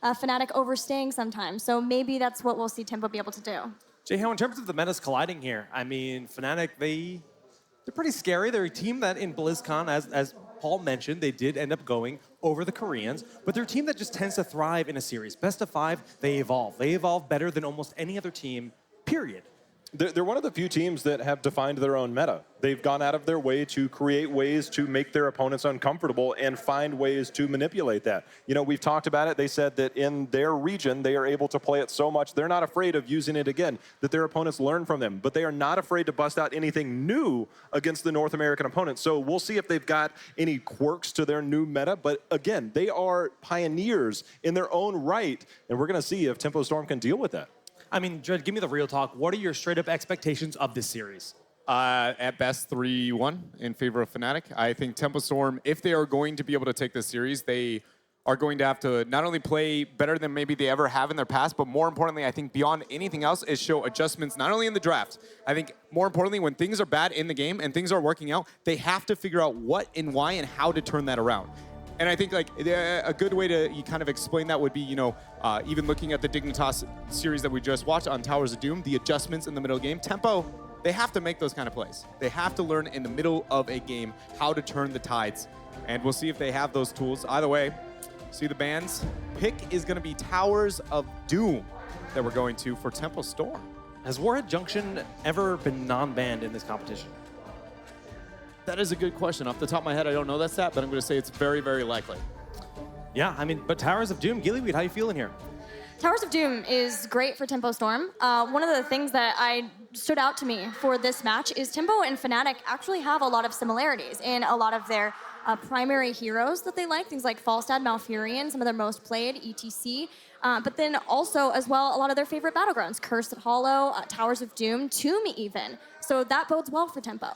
Fnatic overstaying sometimes. So maybe that's what we'll see Tempo be able to do. Jay, how in terms of the metas colliding here, I mean, Fnatic, they're pretty scary. They're a team that in BlizzCon, as Paul mentioned, they did end up going over the Koreans, but they're a team that just tends to thrive in a series. Best of 5, they evolve. They evolve better than almost any other team, period. They're one of the few teams that have defined their own meta. They've gone out of their way to create ways to make their opponents uncomfortable and find ways to manipulate that. You know, we've talked about it. They said that in their region, they are able to play it so much, they're not afraid of using it again, that their opponents learn from them. But they are not afraid to bust out anything new against the North American opponents. So we'll see if they've got any quirks to their new meta. But again, they are pioneers in their own right. And we're going to see if Tempo Storm can deal with that. I mean, Dred, give me the real talk. What are your straight-up expectations of this series? At best, 3-1 in favor of Fnatic. I think Tempo Storm, if they are going to be able to take this series, they are going to have to not only play better than maybe they ever have in their past, but more importantly, I think beyond anything else, is show adjustments, not only in the draft. I think more importantly, when things are bad in the game and things are working out, they have to figure out what and why and how to turn that around. And I think like a good way to kind of explain that would be, you know, even looking at the Dignitas series that we just watched on Towers of Doom, the adjustments in the middle of the game, Tempo, they have to make those kind of plays. They have to learn in the middle of a game how to turn the tides. And we'll see if they have those tools. Either way, see the bans. Pick is going to be Towers of Doom that we're going to for Tempo Storm. Has Warhead Junction ever been non-banned in this competition? That is a good question. Off the top of my head, I don't know that stat, but I'm going to say it's very, very likely. Yeah, I mean, but Towers of Doom, Gillyweed, how you feeling here? Towers of Doom is great for Tempo Storm. One of the things that stood out to me for this match is Tempo and Fnatic actually have a lot of similarities in a lot of their primary heroes that they like, things like Falstad, Malfurion, some of their most played, etc. But then also, as well, a lot of their favorite battlegrounds, Cursed Hollow, Towers of Doom, Tomb even. So that bodes well for Tempo.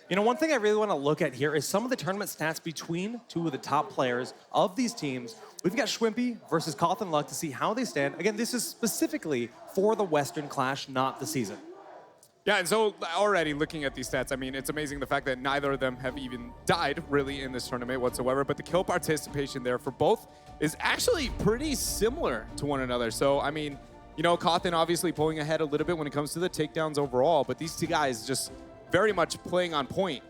You know, one thing I really want to look at here is some of the tournament stats between two of the top players of these teams. We've got Schwimpy versus Koth and Luck to see how they stand. Again, this is specifically for the Western Clash, not the season. Yeah, and so already looking at these stats, I mean, it's amazing the fact that neither of them have even died really in this tournament whatsoever, but the kill participation there for both is actually pretty similar to one another. So, I mean, you know, Kothan obviously pulling ahead a little bit when it comes to the takedowns overall, but these two guys just very much playing on point.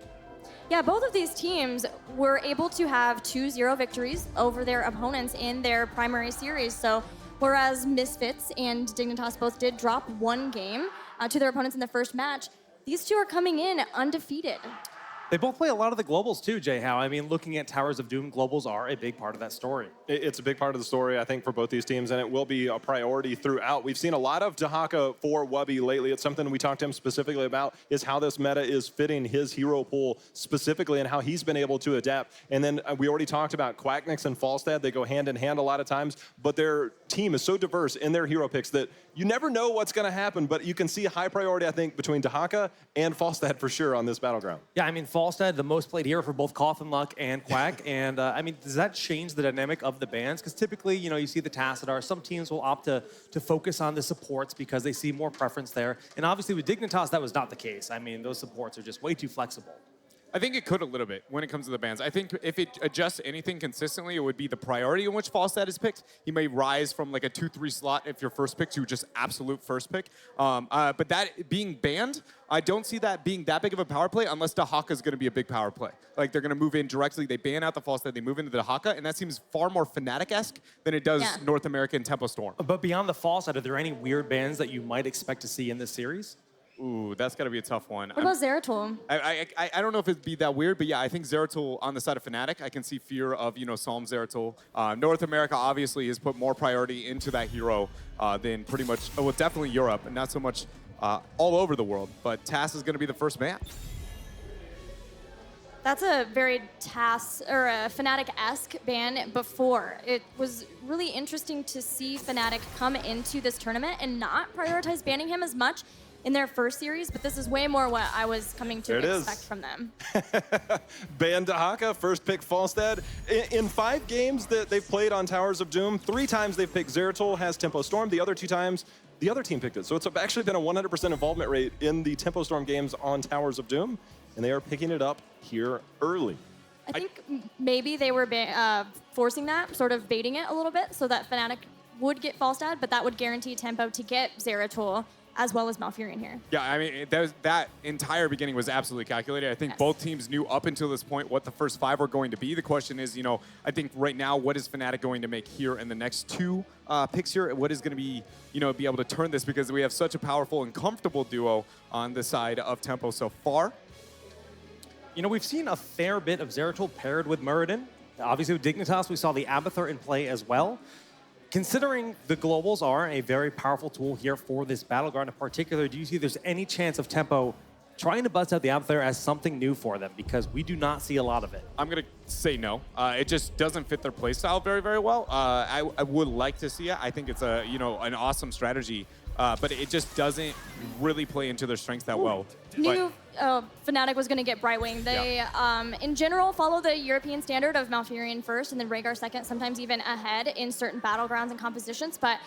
Yeah, both of these teams were able to have 2-0 victories over their opponents in their primary series. So whereas Misfits and Dignitas both did drop one game to their opponents in the first match, these two are coming in undefeated. They both play a lot of the globals too, Jay Howe. I mean, looking at Towers of Doom, globals are a big part of that story. It's a big part of the story, I think, for both these teams, and it will be a priority throughout. We've seen a lot of Dahaka for Wubby lately. It's something we talked to him specifically about, is how this meta is fitting his hero pool specifically and how he's been able to adapt. And then we already talked about Quacknix and Falstad. They go hand in hand a lot of times, but their team is so diverse in their hero picks that you never know what's going to happen, but you can see a high priority, I think, between Dahaka and Falstad for sure on this battleground. Yeah, I mean, Falstad, the most played hero for both Koth and Luck and Quack. And I mean, does that change the dynamic of the bans? Because typically, you know, you see the Tassadar. Some teams will opt to focus on the supports because they see more preference there. And obviously with Dignitas, that was not the case. I mean, those supports are just way too flexible. I think it could a little bit when it comes to the bans. I think if it adjusts anything consistently, it would be the priority in which Falstad is picked. He may rise from like a 2-3 slot if you're first pick to just absolute first pick. But that being banned, I don't see that being that big of a power play unless Dahaka is going to be a big power play. Like they're going to move in directly. They ban out the Falstad, they move into the Dahaka, and that seems far more Fnatic-esque than it does North American Tempo Storm. But beyond the Falstad, are there any weird bans that you might expect to see in this series? Ooh, that's got to be a tough one. What about Zeratul? I don't know if it'd be that weird, but yeah, I think Zeratul on the side of Fnatic, I can see fear of, you know, Psalm Zeratul. North America obviously has put more priority into that hero than pretty much, well, definitely Europe, and not so much all over the world. But TAS is going to be the first ban. That's a very TAS or a Fnatic-esque ban before. It was really interesting to see Fnatic come into this tournament and not prioritize banning him as much in their first series, but this is way more what I was coming to expect from them. Ban Dahaka, first pick Falstad. In 5 games that they've played on Towers of Doom, 3 times they've picked Zeratul, has Tempo Storm. The other 2 times, the other team picked it. So it's actually been a 100% involvement rate in the Tempo Storm games on Towers of Doom, and they are picking it up here early. I think maybe they were forcing that, sort of baiting it a little bit, so that Fnatic would get Falstad, but that would guarantee Tempo to get Zeratul as well as Malfurion here. Yeah, I mean, that entire beginning was absolutely calculated. I think both teams knew up until this point what the first 5 were going to be. The question is, I think right now, what is Fnatic going to make here in the next 2 picks here? What is going to be, be able to turn this, because we have such a powerful and comfortable duo on the side of Tempo so far. We've seen a fair bit of Zeratul paired with Muradin. Obviously, with Dignitas, we saw the Abathur in play as well. Considering the globals are a very powerful tool here for this battleground in particular, do you see there's any chance of Tempo trying to bust out the Abathur as something new for them? Because we do not see a lot of it. I'm going to say no. It just doesn't fit their playstyle very, very well. I would like to see it. I think it's an awesome strategy, but it just doesn't really play into their strengths that well. Knew Fnatic was going to get Brightwing. They, in general, follow the European standard of Malfurion first and then Rhaegar second, sometimes even ahead in certain battlegrounds and compositions. But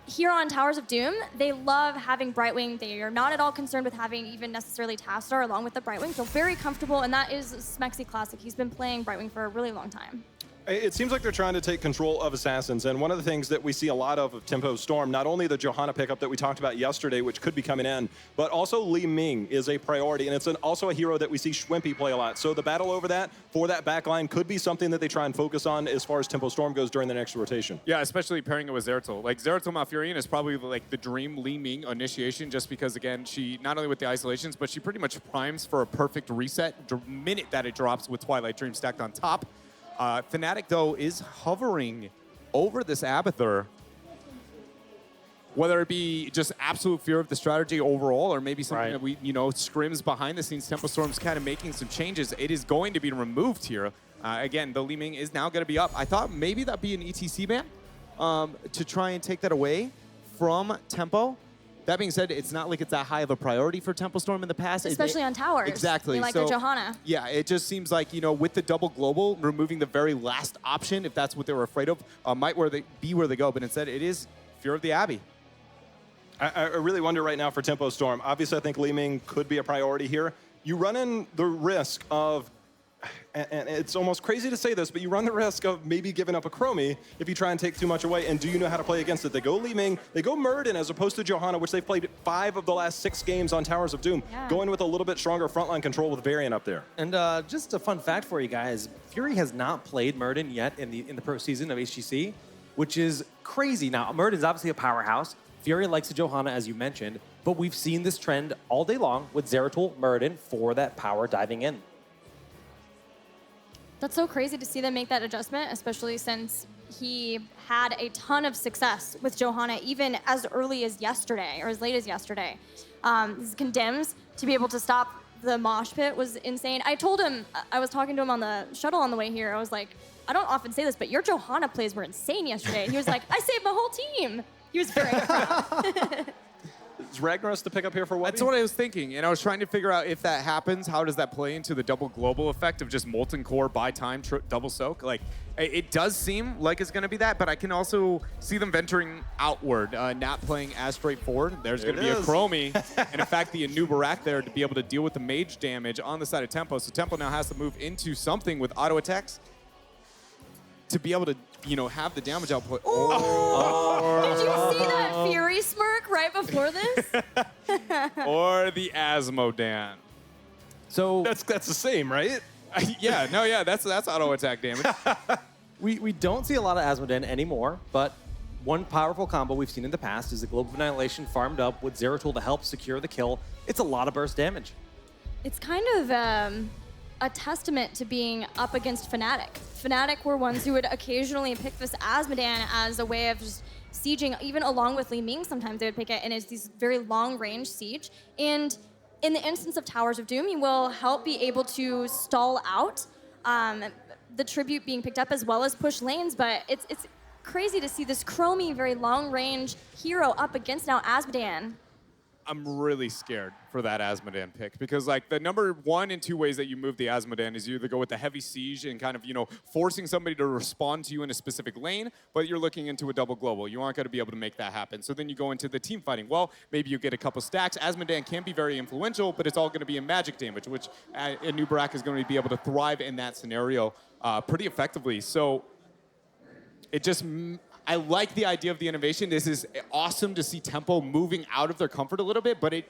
here on Towers of Doom, they love having Brightwing. They are not at all concerned with having even necessarily Tastar along with the Brightwing. So very comfortable, and that is Smexy Classic. He's been playing Brightwing for a really long time. It seems like they're trying to take control of Assassins, and one of the things that we see a lot of Tempo Storm, not only the Johanna pickup that we talked about yesterday, which could be coming in, but also Li Ming is a priority, and it's also a hero that we see Schwimpy play a lot. So the battle over that, for that backline, could be something that they try and focus on as far as Tempo Storm goes during the next rotation. Yeah, especially pairing it with Zeratul. Like, Zeratul Malfurion is probably like the dream Li Ming initiation, just because, again, she, not only with the isolations, but she pretty much primes for a perfect reset the minute that it drops with Twilight Dream stacked on top. Fnatic, though, is hovering over this Abathur. Whether it be just absolute fear of the strategy overall, or maybe something that we, scrims behind the scenes, Tempo Storm's kind of making some changes. It is going to be removed here. Again, the Li Ming is now going to be up. I thought maybe that'd be an ETC ban to try and take that away from Tempo. That being said, it's not like it's that high of a priority for Tempo Storm in the past. Especially on towers. Exactly. They like their Johanna. Yeah, it just seems like, with the double global, removing the very last option, if that's what they were afraid of, might be where they go. But instead, it is fear of the Abbey. I really wonder right now for Tempo Storm. Obviously, I think Li Ming could be a priority here. You run in the risk of, and it's almost crazy to say this, but you run the risk of maybe giving up a Chromie if you try and take too much away. And do you know how to play against it? They go Li Ming, they go Muradin as opposed to Johanna, which they've played 5 of the last 6 games on Towers of Doom. Yeah. Going with a little bit stronger frontline control with Varian up there. And just a fun fact for you guys, Fury has not played Muradin yet in the pro season of HGC, which is crazy. Now, Muradin's obviously a powerhouse. Fury likes the Johanna, as you mentioned, but we've seen this trend all day long with Zeratul, Muradin for that power diving in. That's so crazy to see them make that adjustment, especially since he had a ton of success with Johanna even as early as yesterday, or as late as yesterday. His condemns to be able to stop the mosh pit was insane. I told him, I was talking to him on the shuttle on the way here, I was like, I don't often say this, but your Johanna plays were insane yesterday. And he was like, I saved my whole team. He was very proud. Is Ragnaros to pick up here for Webby? That's what I was thinking, and I was trying to figure out if that happens, how does that play into the double global effect of just Molten Core, buy time, double soak? Like, it does seem like it's going to be that, but I can also see them venturing outward, not playing as straightforward. There's going to be a Chromie, and in fact, the Anubarak there to be able to deal with the mage damage on the side of Tempo. So Tempo now has to move into something with auto attacks to be able to, have the damage output. Did you see that Fury smirk right before this? Or the Asmodan. So That's the same, right? Yeah, that's auto attack damage. we don't see a lot of Asmodan anymore, but one powerful combo we've seen in the past is the Global Annihilation farmed up with Zeratul to help secure the kill. It's a lot of burst damage. It's kind of a testament to being up against Fnatic. Fnatic were ones who would occasionally pick this Asmodan as a way of just sieging, even along with Li Ming, sometimes they would pick it, and it's these very long-range siege. And in the instance of Towers of Doom, you will help be able to stall out the tribute being picked up as well as push lanes, but it's crazy to see this Chromie, very long-range hero up against now Asmodan. I'm really scared for that Asmodan pick because, like, the number 1 and 2 ways that you move the Asmodan is you either go with the heavy siege and kind of, forcing somebody to respond to you in a specific lane, but you're looking into a double global. You aren't going to be able to make that happen. So then you go into the team fighting. Well, maybe you get a couple stacks. Asmodan can be very influential, but it's all going to be in magic damage, which a new Barak is going to be able to thrive in that scenario pretty effectively. So it just, I like the idea of the innovation. This is awesome to see Tempo moving out of their comfort a little bit, but it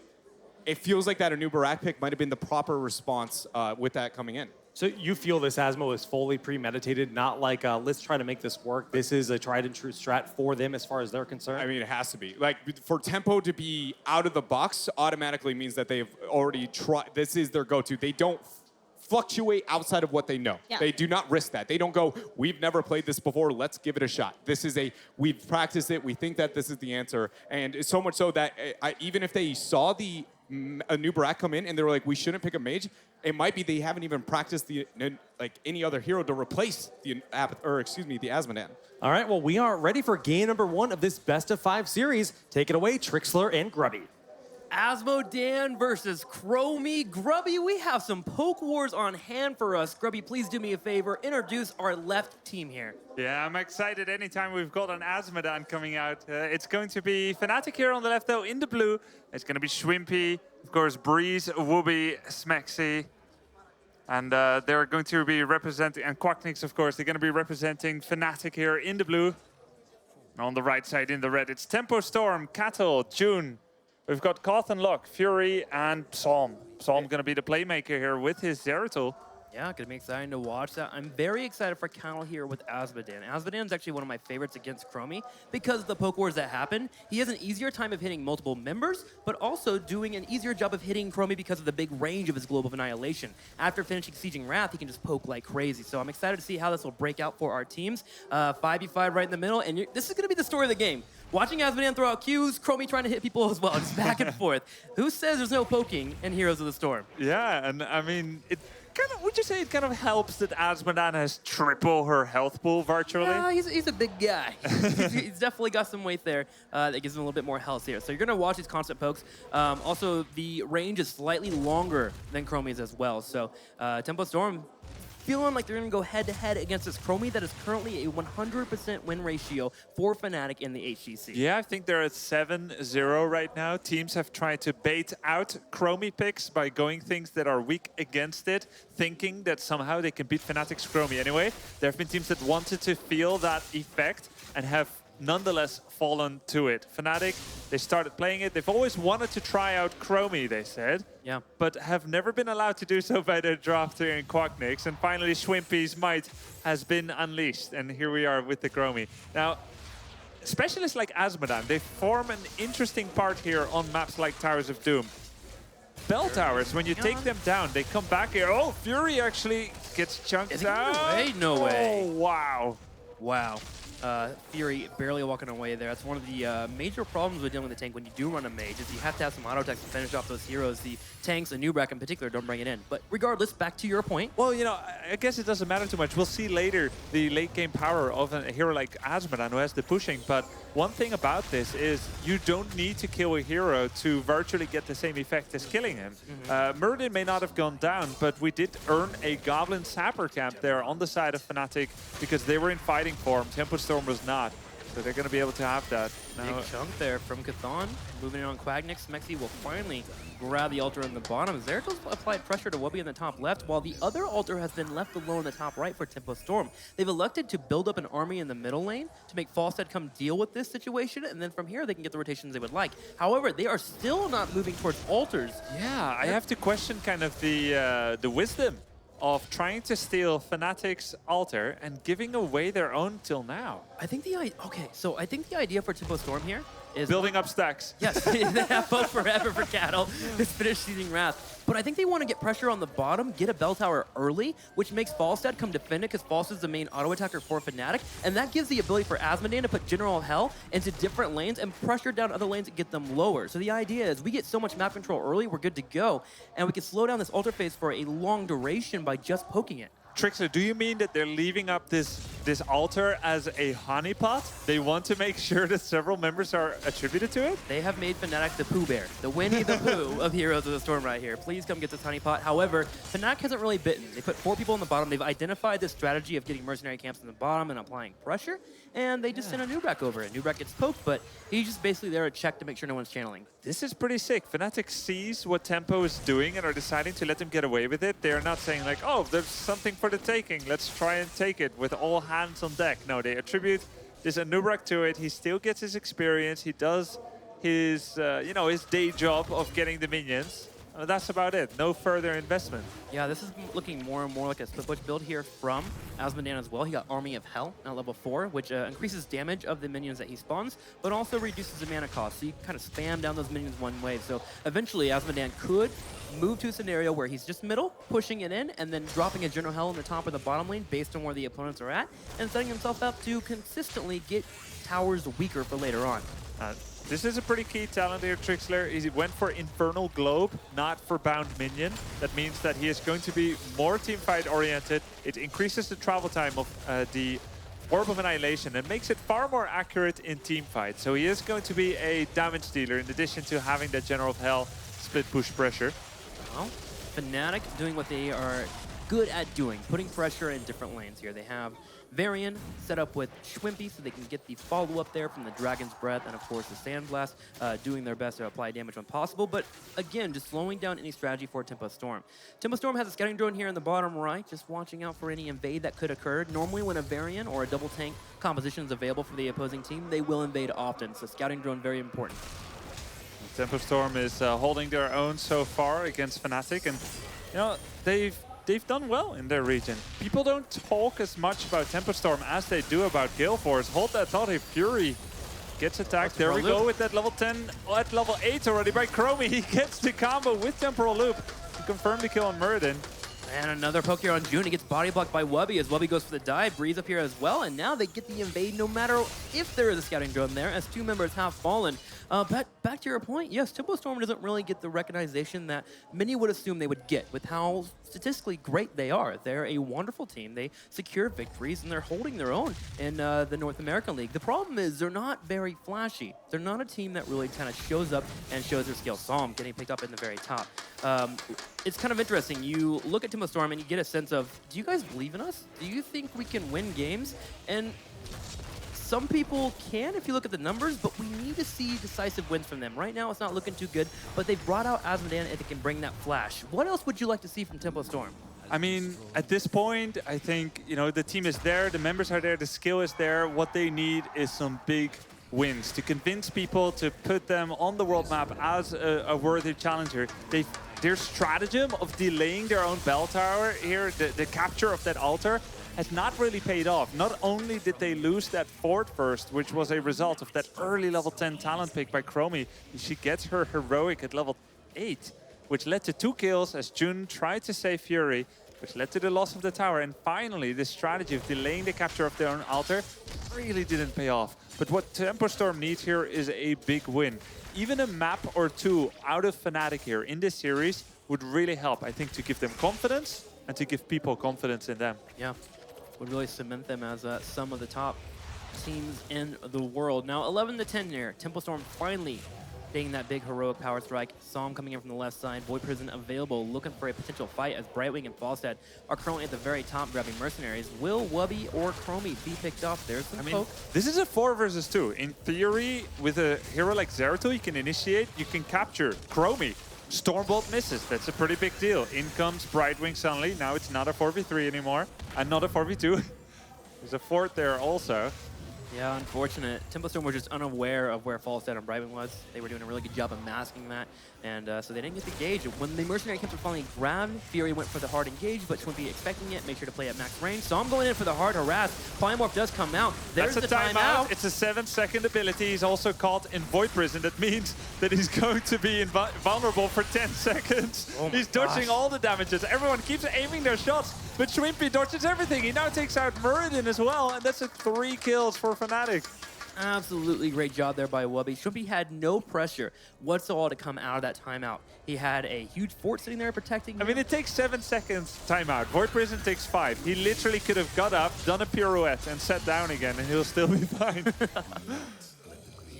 feels like that Anu Barak pick might have been the proper response with that coming in. So you feel this Asmo is fully premeditated, not like, let's try to make this work. This is a tried and true strat for them as far as they're concerned? I mean, it has to be. Like, for Tempo to be out of the box automatically means that they've already tried. This is their go-to. They don't fluctuate outside of what they know. Yeah. They do not risk that. They don't go, we've never played this before, let's give it a shot. This is we've practiced it, we think that this is the answer. And it's so much so that even if they saw a new Barak come in and they were like, we shouldn't pick a mage, it might be they haven't even practiced any other hero to replace the Asmodan. All right, well, we are ready for game number 1 of this best of 5 series. Take it away, Trixler and Grubby. Asmodan versus Chromie. Grubby, we have some poke wars on hand for us. Grubby, please do me a favor. Introduce our left team here. Yeah, I'm excited anytime we've got an Asmodan coming out. It's going to be Fnatic here on the left, though. In the blue, it's going to be Schwimpy, of course, Breeze, Wooby, Smexy. And they're going to be representing, and Quacknix, of course, they're going to be representing Fnatic here in the blue. On the right side in the red, it's Tempo Storm, Cattle, June. We've got Koth and Locke, Fury, and Psalm. Psalm going to be the playmaker here with his Zeratul. Yeah, gonna be exciting to watch that. I'm very excited for Cattle here with Asmodan. Asmodan's actually one of my favorites against Chromie because of the poke wars that happen. He has an easier time of hitting multiple members, but also doing an easier job of hitting Chromie because of the big range of his Globe of Annihilation. After finishing Sieging Wrath, he can just poke like crazy. So I'm excited to see how this will break out for our teams. 5v5 right in the middle, and this is gonna be the story of the game. Watching Asmodan throw out Qs, Chromie trying to hit people as well, just back and forth. Who says there's no poking in Heroes of the Storm? Yeah, and I mean, would you say it kind of helps that Asmodan has triple her health pool virtually? Yeah, he's a big guy. he's definitely got some weight there that gives him a little bit more health here. So you're going to watch these constant pokes. Also, the range is slightly longer than Chromie's as well. So Tempo Storm feeling like they're going to go head-to-head against this Chromie that is currently a 100% win ratio for Fnatic in the HGC. Yeah, I think they're at 7-0 right now. Teams have tried to bait out Chromie picks by going things that are weak against it, thinking that somehow they can beat Fnatic's Chromie anyway. There have been teams that wanted to feel that effect and have nonetheless fallen to it. Fnatic, they started playing it. They've always wanted to try out Chromie, they said. Yeah. But have never been allowed to do so by their drafter in Quacknix. And finally, Schwimpy's might has been unleashed. And here we are with the Chromie. Now, specialists like Asmodan, they form an interesting part here on maps like Towers of Doom. Bell towers, when you take them down, they come back here. Oh, Fury actually gets chunked down. No way. Oh, wow. Wow. Fury barely walking away there. That's one of the major problems with dealing with the tank when you do run a mage, is you have to have some auto attacks to finish off those heroes. The tanks, and Nubrak in particular, don't bring it in. But regardless, back to your point. Well, you know, I guess it doesn't matter too much. We'll see later the late game power of a hero like Asmodan who has the pushing. But one thing about this is you don't need to kill a hero to virtually get the same effect as killing him. Murden may not have gone down, but we did earn a Goblin Sapper camp there on the side of Fnatic because they were in fighting form. Tempo Storm was not. So they're going to be able to have that. Now, Big chunk there from Chthon. Moving in on Quacknix. Mexi will finally grab the altar in the bottom. Zeratul applied pressure to Wubby in the top left, while the other altar has been left alone in the top right for Tempo Storm. They've elected to build up an army in the middle lane to make Falstad come deal with this situation, and then from here they can get the rotations they would like. However, they are still not moving towards altars. yeah, I have to question kind of the wisdom of trying to steal Fnatic's altar and giving away their own till now. I think the idea for Tempo Storm here is Building up stacks. Yes, they have both forever for Cattle to finish Seething Wrath. But I think they want to get pressure on the bottom, get a bell tower early, which makes Falstad come defend it because Falstad's the main auto attacker for Fnatic, and that gives the ability for Asmodan to put General Hell into different lanes and pressure down other lanes and get them lower. So the idea is we get so much map control early, we're good to go, and we can slow down this altar phase for a long duration by just poking it. Trixler, do you mean that they're leaving up this altar as a honeypot? They want to make sure that several members are attributed to it? They have made Fnatic the Pooh Bear, the Winnie the Pooh of Heroes of the Storm right here. Please come get this honeypot. However, Fnatic hasn't really bitten. They put 4 people on the bottom. They've identified this strategy of getting mercenary camps in the bottom and applying pressure, and they just send a Nubrak over it. Nubrak gets poked, but he's just basically there to check to make sure no one's channeling. This is pretty sick. Fnatic sees what Tempo is doing and are deciding to let him get away with it. They're not saying like, oh, there's something for the taking. Let's try and take it with all hands on deck. No, they attribute, this Anubrak to it. He still gets his experience. He does his, his day job of getting the minions. That's about it. No further investment. Yeah, this is looking more and more like a split push build here from Asmodan as well. He got Army of Hell at level 4, which increases damage of the minions that he spawns, but also reduces the mana cost. So you kind of spam down those minions one way. So eventually Asmodan could move to a scenario where he's just middle, pushing it in, and then dropping a General Hell in the top or the bottom lane based on where the opponents are at, and setting himself up to consistently get towers weaker for later on. This is a pretty key talent here, Trixler. He went for Infernal Globe, not for Bound Minion. That means that he is going to be more teamfight oriented. It increases the travel time of the Orb of Annihilation and makes it far more accurate in teamfight. So he is going to be a damage dealer in addition to having that General of Hell split push pressure. Well, Fnatic doing what they are good at doing, putting pressure in different lanes here. They have Varian set up with Schwimpy so they can get the follow-up there from the Dragon's Breath and, of course, the Sandblast, doing their best to apply damage when possible. But, again, just slowing down any strategy for Tempo Storm. Tempo Storm has a scouting drone here in the bottom right, just watching out for any invade that could occur. Normally, when a Varian or a double tank composition is available for the opposing team, they will invade often. So scouting drone, very important. Tempo Storm is holding their own so far against Fnatic, and they've done well in their region. People don't talk as much about Tempo Storm as they do about Gale Force. Hold that thought, if Fury gets attacked. There we go with that level 10, at level 8 already by Chromie. He gets the combo with Temporal Loop to confirm the kill on Muradin. And another poke here on June. He gets body blocked by Wubby as Wubby goes for the dive. Breeze up here as well. And now they get the invade no matter if there is a scouting drone there, as 2 members have fallen. Back to your point, yes, Tempo Storm doesn't really get the recognition that many would assume they would get with how statistically great they are. They're a wonderful team. They secure victories, and they're holding their own in the North American League. The problem is they're not very flashy. They're not a team that really kind of shows up and shows their skill. Psalm getting picked up in the very top. It's kind of interesting. You look at Tempo Storm and you get a sense of, do you guys believe in us? Do you think we can win games? And some people can if you look at the numbers, but we need to see decisive wins from them. Right now, it's not looking too good, but they've brought out Asmodan and they can bring that flash. What else would you like to see from Tempo Storm? I mean, at this point, I think, the team is there, the members are there, the skill is there. What they need is some big wins to convince people to put them on the world map as a worthy challenger. Their stratagem of delaying their own bell tower here, the capture of that altar, has not really paid off. Not only did they lose that fort first, which was a result of that early level 10 talent pick by Chromie. She gets her heroic at level 8, which led to 2 kills as Jun tried to save Fury, which led to the loss of the tower. And finally, this strategy of delaying the capture of their own altar really didn't pay off. But what Tempo Storm needs here is a big win. Even a map or 2 out of Fnatic here in this series would really help, I think, to give them confidence and to give people confidence in them. Yeah, would really cement them as some of the top teams in the world. Now, 11-10 here. Tempo Storm finally getting that big heroic power strike. Psalm coming in from the left side. Void Prison available, looking for a potential fight as Brightwing and Falstad are currently at the very top grabbing mercenaries. Will Wubby or Chromie be picked off? There's some poke. This is a 4 versus 2. In theory, with a hero like Zeratul, you can initiate, you can capture Chromie. Stormbolt misses, that's a pretty big deal. In comes Brightwing suddenly. Now it's not a 4v3 anymore, and not a 4v2. There's a fort there also. Yeah, unfortunate. Tempo Storm were just unaware of where Falstad and Brightwing was. They were doing a really good job of masking that, and so they didn't get the gauge. When the mercenary camps were finally grabbed, Fury went for the hard engage, but Schwimpy expecting it, make sure to play at max range. So I'm going in for the hard harass. Polymorph does come out. There's That's the a timeout. timeout. It's a 7-second ability. He's also caught in Void Prison. That means that he's going to be vulnerable for 10 seconds. Oh He's dodging all the damages. Everyone keeps aiming their shots, but Schwimpy dodges everything. He now takes out Muradin as well, and that's 3 kills for Fnatic. Absolutely great job there by Wubby. Schwimpy had no pressure whatsoever to come out of that timeout. He had a huge fort sitting there protecting him. I mean, it takes 7 seconds timeout. Void Prison takes 5. He literally could have got up, done a pirouette, and sat down again, and he'll still be fine.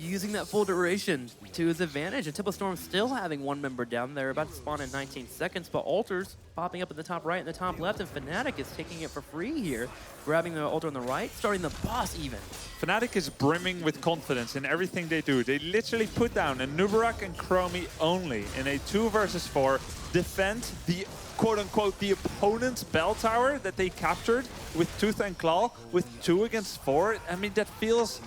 using that full duration to his advantage. And Tempo Storm still having one member down. They're about to spawn in 19 seconds, but Altars popping up in the top right and the top left, and Fnatic is taking it for free here, grabbing the Altar on the right, starting the boss even. Fnatic is brimming with confidence in everything they do. They literally put down a Nubarak and Chromie only in a 2 versus 4, defend the quote-unquote the opponent's bell tower that they captured with Tooth and Claw with 2 against 4. I mean, that feels...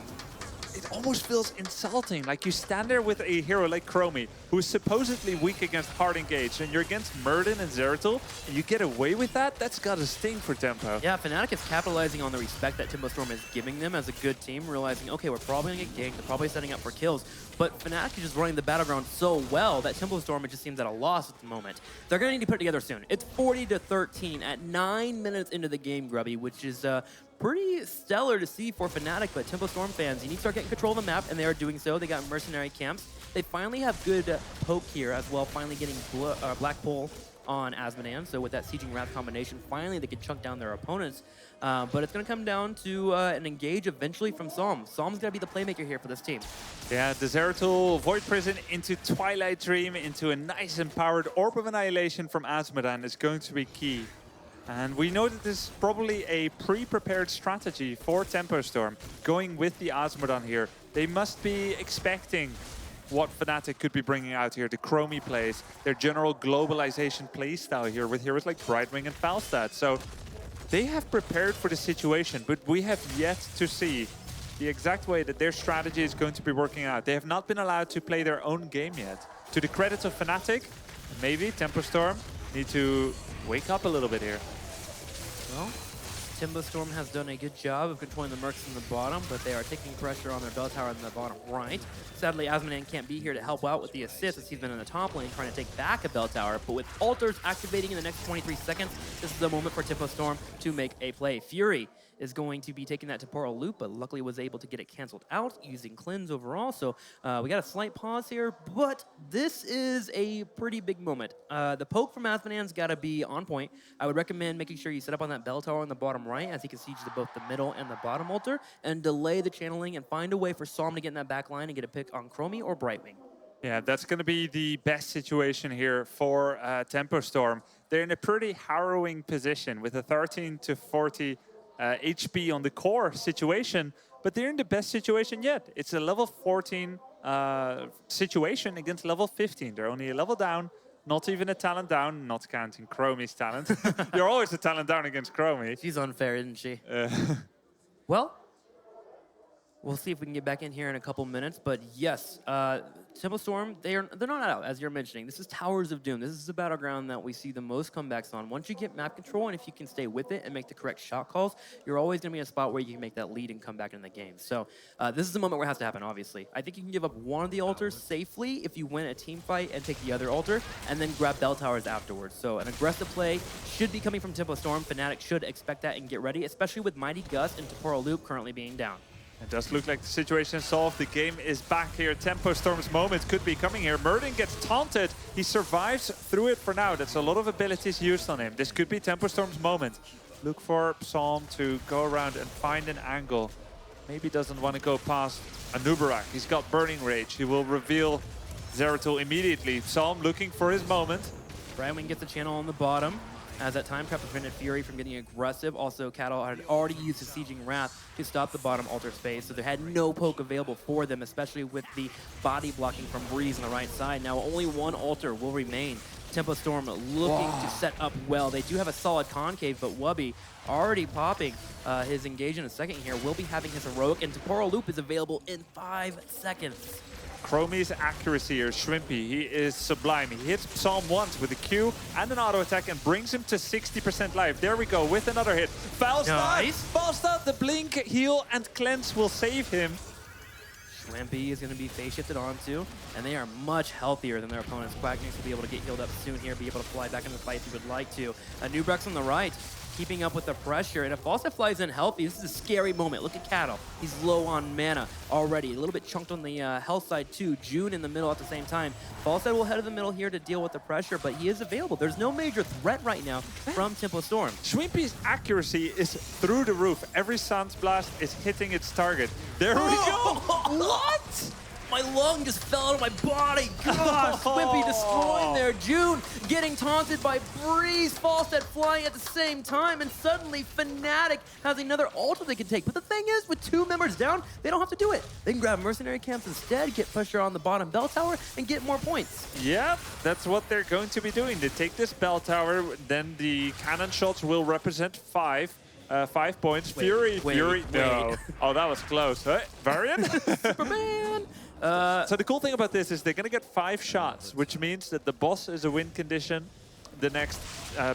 It almost feels insulting. Like you stand there with a hero like Chromie, who is supposedly weak against hard engage, and you're against Murden and Zeratul, and you get away with that? That's gotta sting for Tempo. Yeah, Fnatic is capitalizing on the respect that Tempo Storm is giving them as a good team, realizing, okay, we're probably gonna get ganked, they're probably setting up for kills, but Fnatic is just running the battleground so well that Tempo Storm, it just seems at a loss at the moment. They're gonna need to put it together soon. It's 40-13 at 9 minutes into the game, Grubby, which is pretty stellar to see for Fnatic, but Tempo Storm fans, you need to start getting control of the map, and they are doing so. They got mercenary camps. They finally have good poke here as well, finally getting Black Pole on Asmodan. So with that Sieging Wrath combination, finally they can chunk down their opponents. But it's going to come down to an engage eventually from Psalm. Psalm's going to be the playmaker here for this team. Yeah, the Zeratul Void Prison into Twilight Dream, into a nice empowered Orb of Annihilation from Asmodan is going to be key. And we know that this is probably a pre-prepared strategy for Tempo Storm, going with the Asmodan here. They must be expecting what Fnatic could be bringing out here, the Chromie plays, their general globalization playstyle here with heroes like Brightwing and Falstad. So they have prepared for the situation, but we have yet to see the exact way that their strategy is going to be working out. They have not been allowed to play their own game yet. To the credits of Fnatic, maybe Tempo Storm need to wake up a little bit here. Well, Tempo Storm has done a good job of controlling the Mercs in the bottom, but they are taking pressure on their bell tower in the bottom right. Sadly, Asmodan can't be here to help out with the assist as he's been in the top lane trying to take back a bell tower, but with Altars activating in the next 23 seconds, this is the moment for Tempo Storm to make a play. Fury is going to be taking that temporal loop, but luckily was able to get it canceled out using cleanse overall. So we got a slight pause here, but this is a pretty big moment. The poke from Asmodan's got to be on point. I would recommend making sure you set up on that bell tower on the bottom right as he can siege to both the middle and the bottom altar and delay the channeling and find a way for Psalm to get in that back line and get a pick on Chromie or Brightwing. Yeah, that's going to be the best situation here for Tempo Storm. They're in a pretty harrowing position with a 13-40 HP on the core situation, but they're in the best situation yet. It's a level 14 situation against level 15. They're only a level down, not even a talent down, not counting Chromie's talent. You're always a talent down against Chromie. She's unfair, isn't she? Well, we'll see if we can get back in here in a couple minutes, but yes, Tempo Storm, they're not out, as you're mentioning. This is Towers of Doom. This is the battleground that we see the most comebacks on. Once you get map control, and if you can stay with it and make the correct shot calls, you're always going to be in a spot where you can make that lead and come back in the game. So this is the moment where it has to happen, obviously. I think you can give up one of the altars safely if you win a team fight and take the other altar, and then grab bell towers afterwards. So an aggressive play should be coming from Tempo Storm. Fnatic should expect that and get ready, especially with Mighty Gust and Temporal Loop currently being down. It does look like the situation is solved. The game is back here. Tempo Storm's moment could be coming here. Murden gets taunted. He survives through it for now. That's a lot of abilities used on him. This could be Tempo Storm's moment. Look for Psalm to go around and find an angle. Maybe doesn't want to go past Anubarak. He's got Burning Rage. He will reveal Zeratul immediately. Psalm looking for his moment. Brightwing gets the channel on the bottom, as that time trap prevented Fury from getting aggressive. Also, Cattle had already used his Sieging Wrath to stop the bottom altar space, so they had no poke available for them, especially with the body blocking from Breeze on the right side. Now only one altar will remain. Tempo Storm looking to set up well. They do have a solid concave, but Wubby already popping his engage in a second here. Will be having his heroic, and Temporal Loop is available in 5 seconds. Chromie's accuracy here, Shrimpy, he is sublime. He hits Psalm once with a Q and an auto attack and brings him to 60% life. There we go, with another hit. Falstad! Nice. Falstad, the blink, heal, and cleanse will save him. Shrimpy is going to be phase shifted onto, and they are much healthier than their opponents. Quacknix will be able to get healed up soon here, be able to fly back into the fight if he would like to. Nubrex on the right, keeping up with the pressure, and if Falstad flies in healthy, this is a scary moment. Look at Cattle. He's low on mana already, a little bit chunked on the health side too. June in the middle at the same time. Falstad will head to the middle here to deal with the pressure, but he is available. There's no major threat right now from Tempo Storm. Shrimpy's accuracy is through the roof. Every Suns Blast is hitting its target. There we go! What? my lung just fell out of my body. Gosh, Swimpy destroying there. June getting taunted by Breeze. Falstad flying at the same time, and suddenly Fnatic has another ult they can take. But the thing is, with 2 members down, they don't have to do it. They can grab mercenary camps instead, get pressure on the bottom bell tower, and get more points. Yep, that's what they're going to be doing. They take this bell tower, then the cannon shots will represent 5 points. Fury. No. Oh, that was close. Huh? Varian? Superman! So the cool thing about this is they're going to get 5 shots, which means that the boss is a win condition. The next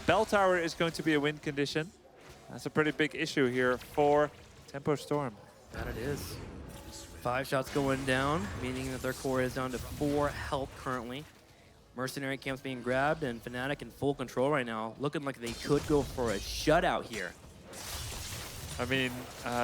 bell tower is going to be a win condition. That's a pretty big issue here for Tempo Storm. That it is. 5 shots going down, meaning that their core is down to 4 health currently. Mercenary camps being grabbed, and Fnatic in full control right now, looking like they could go for a shutout here. I mean,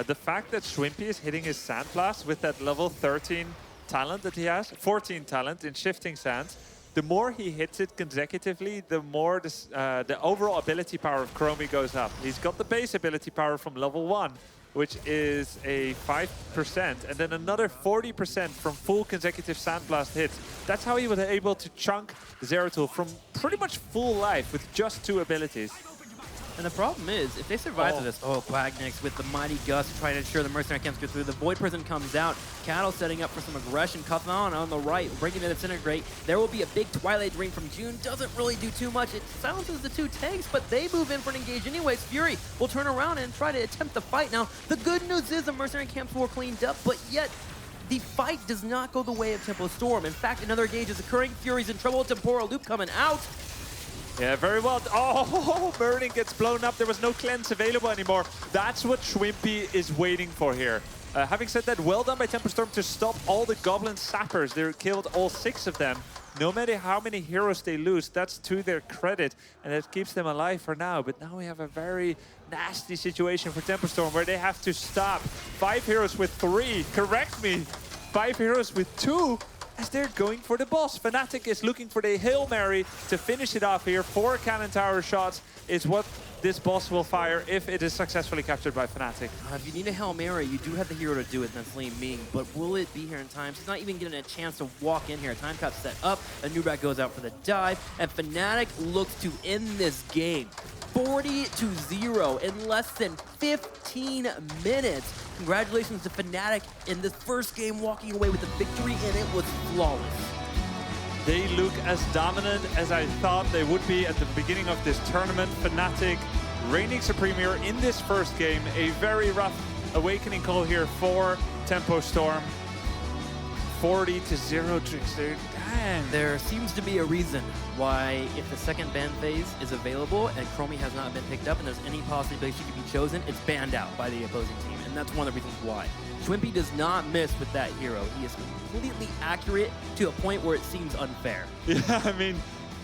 the fact that Swimpy is hitting his Sand Blast with that level 13 talent that he has, 14 talent in Shifting Sands, the more he hits it consecutively, the more the overall ability power of Chromie goes up. He's got the base ability power from level 1, which is a 5%, and then another 40% from full consecutive Sandblast hits. That's how he was able to chunk Zeratul from pretty much full life with just 2 abilities. And the problem is, if they survive to this, Quagnix with the Mighty Gust trying to ensure the Mercenary camps go through, the Void Prison comes out, Cattle setting up for some aggression, Cuthon on the right, bringing in Disintegrate. There will be a big Twilight Ring from June, doesn't really do too much. It silences the 2 tanks, but they move in for an engage anyways. Fury will turn around and try to attempt the fight. Now, the good news is the Mercenary camps were cleaned up, but yet, the fight does not go the way of Tempo Storm. In fact, another engage is occurring. Fury's in trouble, Temporal Loop coming out. Yeah, very well. Oh, Burning gets blown up. There was no cleanse available anymore. That's what Swimpy is waiting for here. Having said that, well done by Tempo Storm to stop all the Goblin Sappers. They killed all 6 of them. No matter how many heroes they lose, that's to their credit, and it keeps them alive for now. But now we have a very nasty situation for Tempo Storm where they have to stop 5 heroes with 3. Correct me. 5 heroes with 2. As they're going for the boss. Fnatic is looking for the Hail Mary to finish it off here. 4 cannon tower shots is what this boss will fire if it is successfully captured by Fnatic. If you need a Hail Mary, you do have the hero to do it, and that's Li Ming, but will it be here in time? She's not even getting a chance to walk in here. Time cut set up, Anubrak goes out for the dive, and Fnatic looks to end this game. 40-0 in less than 15 minutes. Congratulations to Fnatic in this first game, walking away with the victory, and it was flawless. They look as dominant as I thought they would be at the beginning of this tournament. Fnatic reigning supreme here in this first game. A very rough awakening call here for Tempo Storm. 40-0 Trickster. Damn. There seems to be a reason why, if the second ban phase is available and Chromie has not been picked up and there's any possibility she could be chosen, it's banned out by the opposing team. And that's one of the reasons why. Swimpy does not miss with that hero. He is completely accurate to a point where it seems unfair. Yeah, I mean,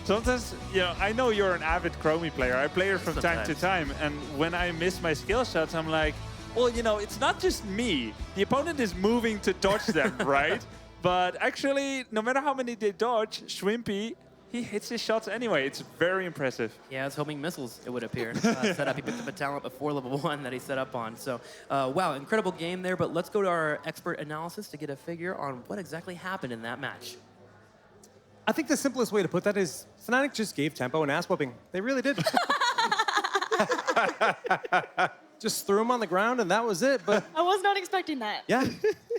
sometimes, you know, I know you're an avid Chromie player. I play her from time to time. And when I miss my skill shots, I'm like, well, you know, it's not just me. The opponent is moving to dodge them, right? But actually, no matter how many they dodge, Swimpy, he hits his shots anyway. It's very impressive. Yeah, it's homing missiles, it would appear. Set up, he picked up a talent before level 1 that he set up on. So, wow, incredible game there. But let's go to our expert analysis to get a figure on what exactly happened in that match. I think the simplest way to put that is Fnatic just gave Tempo an ass whooping. They really did. Just threw him on the ground and that was it. But I was not expecting that. yeah,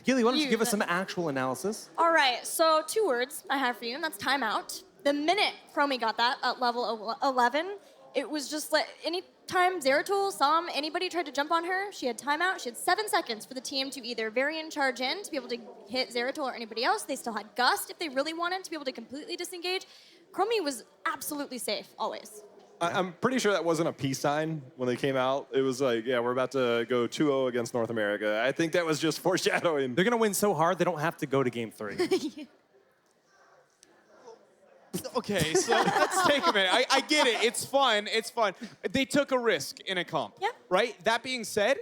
Gilly, why don't you You, give us that- some actual analysis? All right, so 2 words I have for you, and that's timeout. The minute Chromie got that at level 11, it was just like any time Zeratul, Sam, anybody tried to jump on her, she had timeout. She had 7 seconds for the team to either Varian charge in to be able to hit Zeratul or anybody else. They still had Gust if they really wanted to be able to completely disengage. Chromie was absolutely safe, always. I'm pretty sure that wasn't a peace sign when they came out. It was like, yeah, we're about to go 2-0 against North America. I think that was just foreshadowing. They're going to win so hard, they don't have to go to game 3. Okay, so let's take a minute. I get it. It's fun. It's fun. They took a risk in a comp. Yeah. Right? That being said,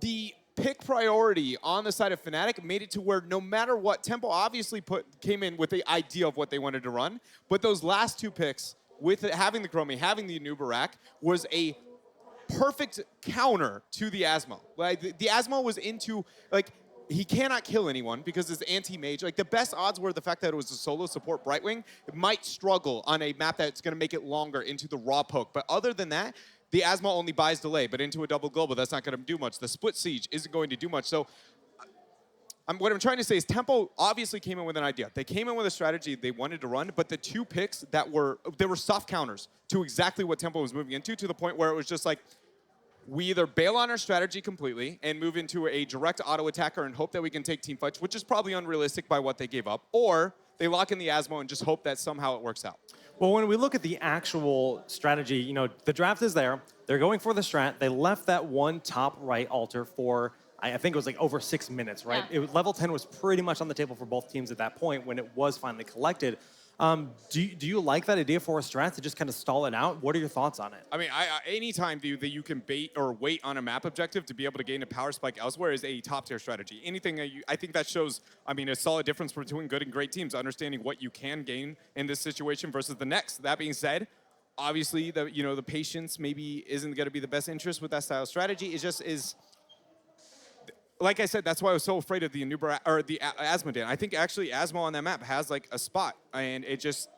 the pick priority on the side of Fnatic made it to where no matter what, Tempo obviously came in with the idea of what they wanted to run, but those last 2 picks, with it, having the Chromie, having the Anubrak, was a perfect counter to the Asmo. Like the Asmo was into, like, he cannot kill anyone because it's anti-mage. Like, the best odds were the fact that it was a solo support Brightwing. It might struggle on a map that's going to make it longer into the raw poke. But other than that, the Asmo only buys delay, but into a double global, that's not going to do much. The split siege isn't going to do much. So what I'm trying to say is Tempo obviously came in with an idea. They came in with a strategy they wanted to run, but the two picks they were soft counters to exactly what Tempo was moving into, to the point where it was just like, we either bail on our strategy completely and move into a direct auto attacker and hope that we can take team fights, which is probably unrealistic by what they gave up, or they lock in the Asmo and just hope that somehow it works out. Well, when we look at the actual strategy, you know, the draft is there. They're going for the strat. They left that one top right altar for, I think it was like over 6 minutes, right? Yeah. Level 10 was pretty much on the table for both teams at that point when it was finally collected. Do you like that idea for a strat to just kind of stall it out? What are your thoughts on it? I mean, anytime that you can bait or wait on a map objective to be able to gain a power spike elsewhere is a top-tier strategy. Anything, I think that shows, I mean, a solid difference between good and great teams, understanding what you can gain in this situation versus the next. That being said, obviously, the patience maybe isn't going to be the best interest with that style of strategy. It just is. Like I said, that's why I was so afraid of the Anubra or the Asmodan. I think actually Asmo on that map has like a spot, and it just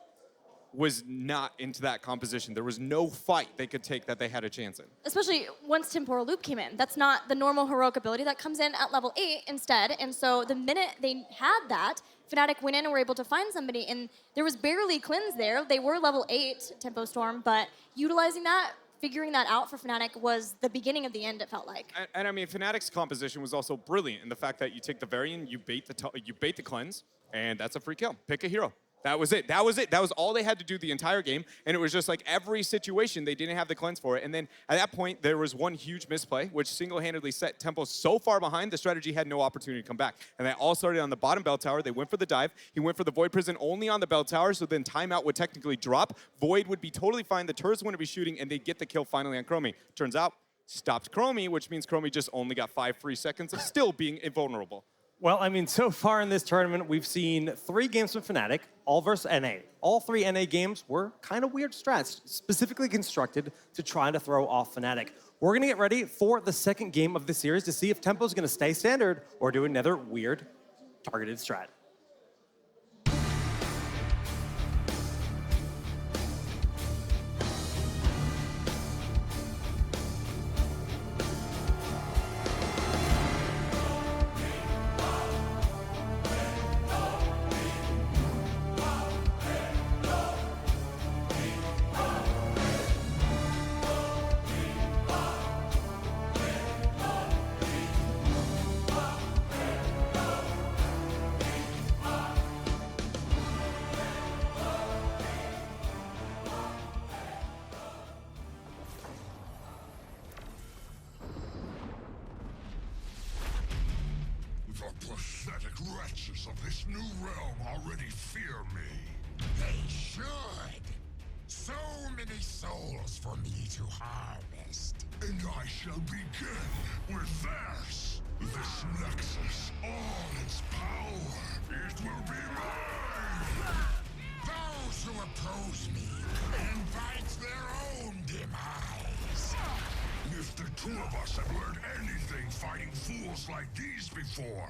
was not into that composition. There was no fight they could take that they had a chance in. Especially once Temporal Loop came in. That's not the normal heroic ability that comes in at level 8 instead. And so the minute they had that, Fnatic went in and were able to find somebody, and there was barely cleanse there. They were level 8, Tempo Storm, but utilizing that, figuring that out for Fnatic was the beginning of the end, it felt like. And I mean, Fnatic's composition was also brilliant in the fact that you take the Varian, you bait the cleanse, and that's a free kill. Pick a hero. That was it. That was it. That was all they had to do the entire game. And it was just like every situation, they didn't have the cleanse for it. And then at that point, there was one huge misplay, which single-handedly set Tempo so far behind, the strategy had no opportunity to come back. And that all started on the bottom bell tower. They went for the dive. He went for the Void Prison only on the bell tower, so then timeout would technically drop. Void would be totally fine. The turrets wouldn't be shooting, and they'd get the kill finally on Chromie. Turns out, stopped Chromie, which means Chromie just only got 5 free seconds of still being invulnerable. Well, I mean, so far in this tournament, we've seen 3 games from Fnatic, all versus NA. All 3 NA games were kind of weird strats, specifically constructed to try to throw off Fnatic. We're going to get ready for the second game of the series to see if Tempo's going to stay standard or do another weird targeted strat. The pathetic wretches of this new realm already fear me. They should. So many souls for me to harvest. And I shall begin with theirs. This nexus, all its power, it will be mine! Those who oppose me invite their own demise. If the two of us have learned anything fighting fools like these before,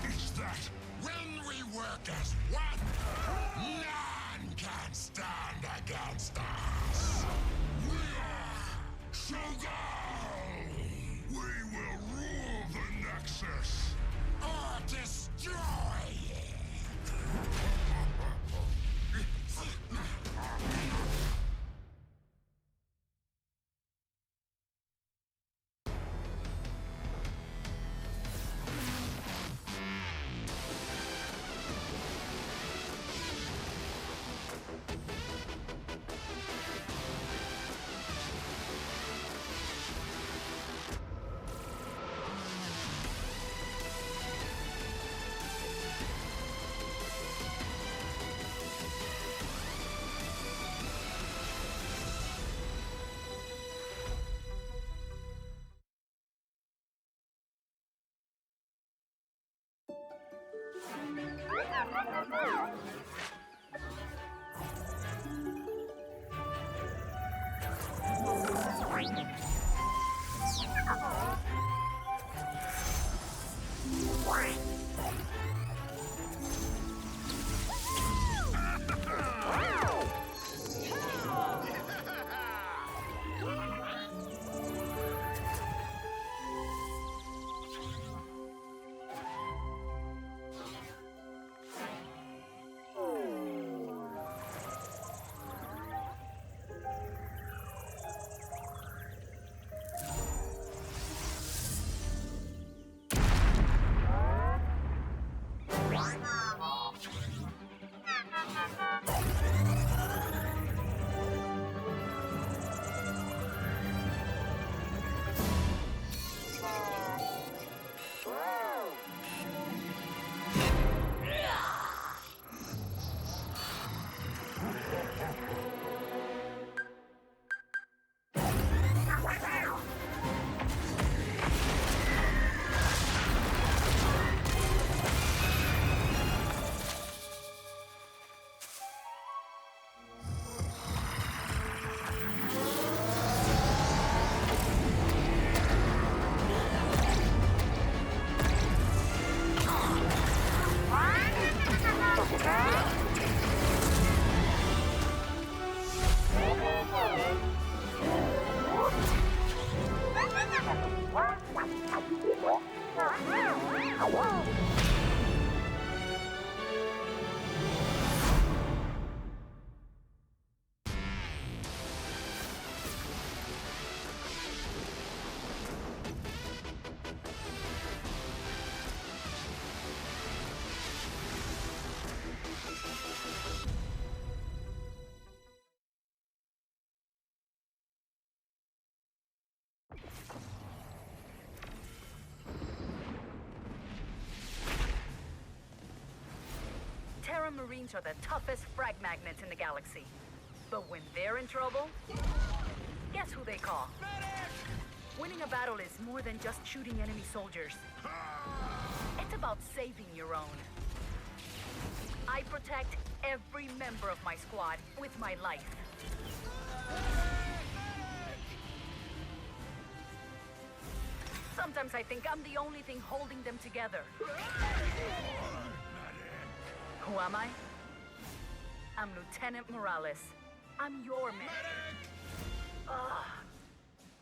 it's that when we work as one, none can stand against us. We are Shogun! We will rule the Nexus! Or destroy it! Terra Marines are the toughest frag magnets in the galaxy. But when they're in trouble, guess who they call? Winning a battle is more than just shooting enemy soldiers. It's about saving your own. I protect every member of my squad with my life. Sometimes I think I'm the only thing holding them together. Who am I? I'm Lieutenant Morales. I'm your man. Ugh.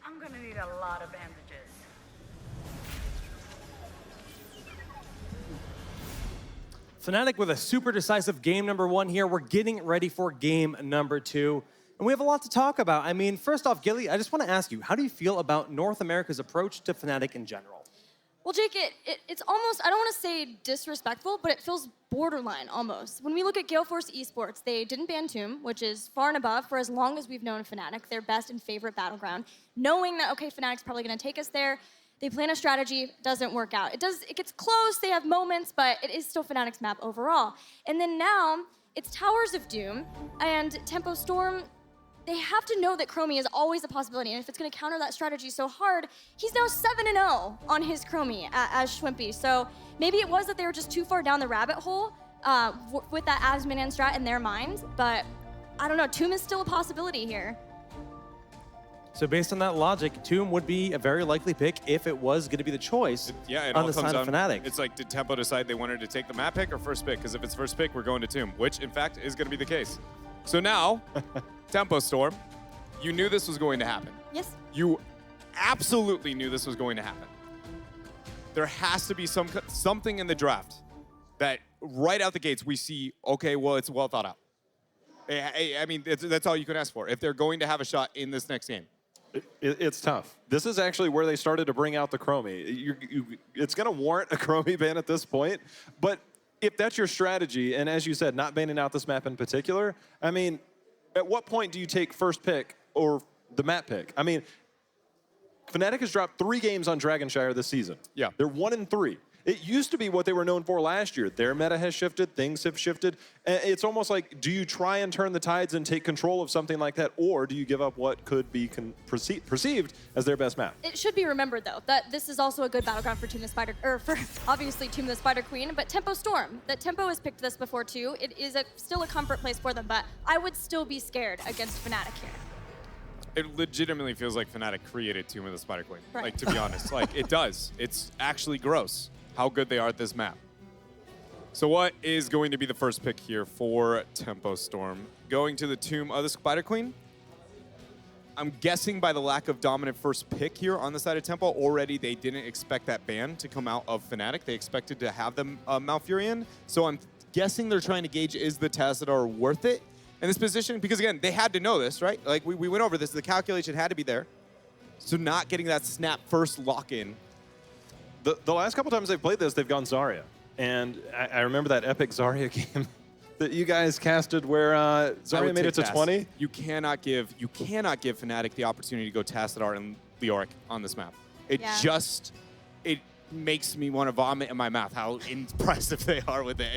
I'm gonna need a lot of bandages. Fnatic with a super decisive game number 1 here. We're getting ready for game number 2. And we have a lot to talk about. I mean, first off, Gilly, I just want to ask you, how do you feel about North America's approach to Fnatic in general? Well, Jake, it's almost, I don't want to say disrespectful, but it feels borderline almost. When we look at Gale Force Esports, they didn't ban Tomb, which is far and above for as long as we've known Fnatic, their best and favorite battleground. Knowing that, okay, Fnatic's probably going to take us there, they plan a strategy, doesn't work out. It gets close, they have moments, but it is still Fnatic's map overall. And then now, it's Towers of Doom and Tempo Storm. They have to know that Chromie is always a possibility, and if it's going to counter that strategy so hard, he's now 7-0 on his Chromie as Schwimpy. So maybe it was that they were just too far down the rabbit hole with that Asmodan strat in their minds, but I don't know, Tomb is still a possibility here. So based on that logic, Tomb would be a very likely pick if it was going to be the choice on the side of Fnatic. It's like, did Tempo decide they wanted to take the map pick or first pick? Because if it's first pick, we're going to Tomb, which in fact is going to be the case. So now, Tempo Storm, you knew this was going to happen. Yes. You absolutely knew this was going to happen. There has to be something in the draft that right out the gates we see, okay, well, it's well thought out. I mean, that's all you can ask for if they're going to have a shot in this next game. It's tough. This is actually where they started to bring out the Chromie. It's going to warrant a Chromie ban at this point, but if that's your strategy, and as you said, not banning out this map in particular, I mean, at what point do you take first pick or the map pick? I mean, Fnatic has dropped 3 games on Dragonshire this season. Yeah. They're 1-3. It used to be what they were known for last year. Their meta has shifted, things have shifted. It's almost like, do you try and turn the tides and take control of something like that, or do you give up what could be perceived as their best map? It should be remembered, though, that this is also a good battleground for Tomb the Spider, or for obviously Tomb the Spider Queen, but Tempo Storm. That Tempo has picked this before, too. It is still a comfort place for them, but I would still be scared against Fnatic here. It legitimately feels like Fnatic created Tomb of the Spider Queen. Right. Like, to be honest, like, it does. It's actually gross. how good they are at this map. So what is going to be the first pick here for Tempo Storm? Going to the Tomb of the Spider Queen. I'm guessing by the lack of dominant first pick here on the side of Tempo, already they didn't expect that ban to come out of Fnatic. They expected to have them Malfurion. So I'm guessing they're trying to gauge, is the Tassadar worth it in this position? Because again, they had to know this, right? Like we went over this, the calculation had to be there. So not getting that snap first lock-in. The last couple times they've played this, they've gone Zarya. And I remember that epic Zarya game that you guys casted where Zarya made it to 20. You cannot give Fnatic the opportunity to go Tassadar and Leoric on this map. It makes me want to vomit in my mouth how impressive they are with it.